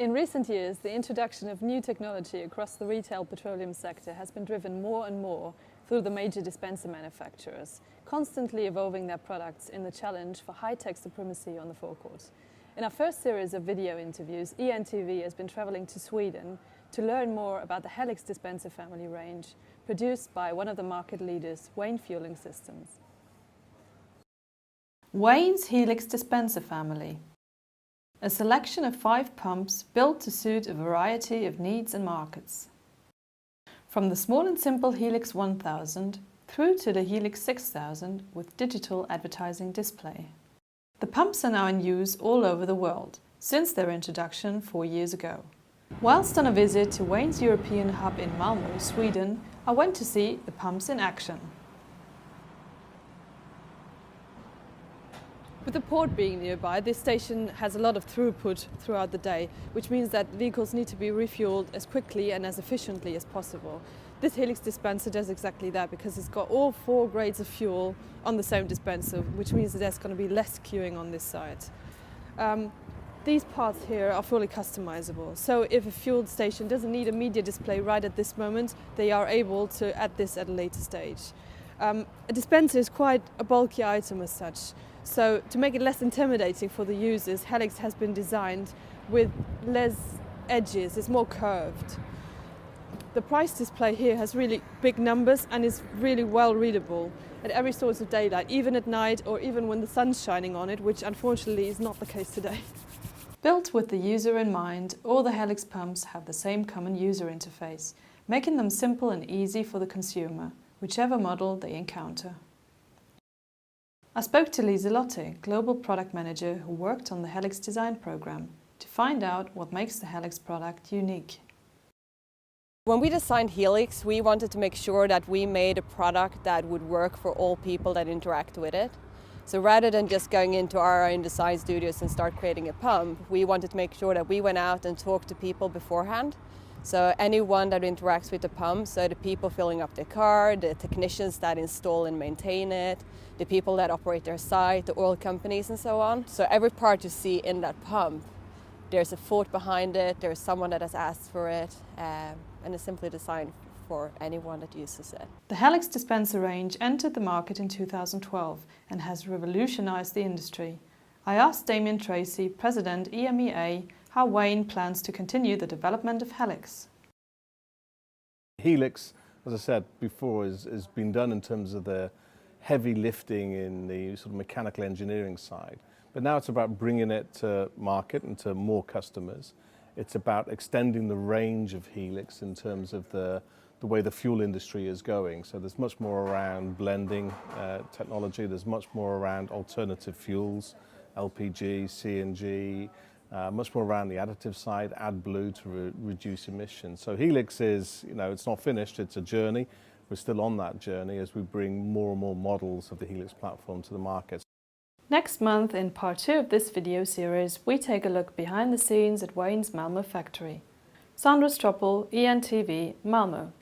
In recent years, the introduction of new technology across the retail petroleum sector has been driven more and more through the major dispenser manufacturers, constantly evolving their products in the challenge for high-tech supremacy on the forecourt. In our first series of video interviews, ENTV has been travelling to Sweden to learn more about the Helix dispenser family range, produced by one of the market leaders, Wayne Fueling Systems. Wayne's Helix dispenser family. A selection of 5 pumps built to suit a variety of needs and markets. From the small and simple Helix 1000 through to the Helix 6000 with digital advertising display. The pumps are now in use all over the world, since their introduction 4 years ago. Whilst on a visit to Wayne's European hub in Malmö, Sweden, I went to see the pumps in action. With the port being nearby, this station has a lot of throughput throughout the day, which means that vehicles need to be refueled as quickly and as efficiently as possible. This Helix dispenser does exactly that because it's got all 4 grades of fuel on the same dispenser, which means that there's going to be less queuing on this side. These parts here are fully customizable, so if a fuel station doesn't need a media display right at this moment, they are able to add this at a later stage. A dispenser is quite a bulky item as such. So to make it less intimidating for the users, Helix has been designed with less edges, it's more curved. The price display here has really big numbers and is really well readable at every source of daylight, even at night or even when the sun's shining on it, which unfortunately is not the case today. Built with the user in mind, all the Helix pumps have the same common user interface, making them simple and easy for the consumer, whichever model they encounter. I spoke to Lisa Lotte, Global Product Manager who worked on the Helix design program, to find out what makes the Helix product unique. When we designed Helix, we wanted to make sure that we made a product that would work for all people that interact with it. So rather than just going into our own design studios and start creating a pump, we wanted to make sure that we went out and talked to people beforehand. So anyone that interacts with the pump, so the people filling up their car, the technicians that install and maintain it, the people that operate their site, the oil companies and so on. So every part you see in that pump, there's a thought behind it, there's someone that has asked for it, and it's simply designed for anyone that uses it. The Helix dispenser range entered the market in 2012 and has revolutionized the industry. I asked Damien Tracy, President EMEA, how Wayne plans to continue the development of Helix. Helix, as I said before, has been done in terms of the heavy lifting in the sort of mechanical engineering side. But now it's about bringing it to market and to more customers. It's about extending the range of Helix in terms of the way the fuel industry is going. So there's much more around blending technology, there's much more around alternative fuels, LPG, CNG, much more around the additive side, AdBlue to reduce emissions. So Helix is, it's not finished, it's a journey. We're still on that journey as we bring more and more models of the Helix platform to the market. Next month, in part 2 of this video series, we take a look behind the scenes at Wayne's Malmö factory. Sandra Stroppel, ENTV, Malmö.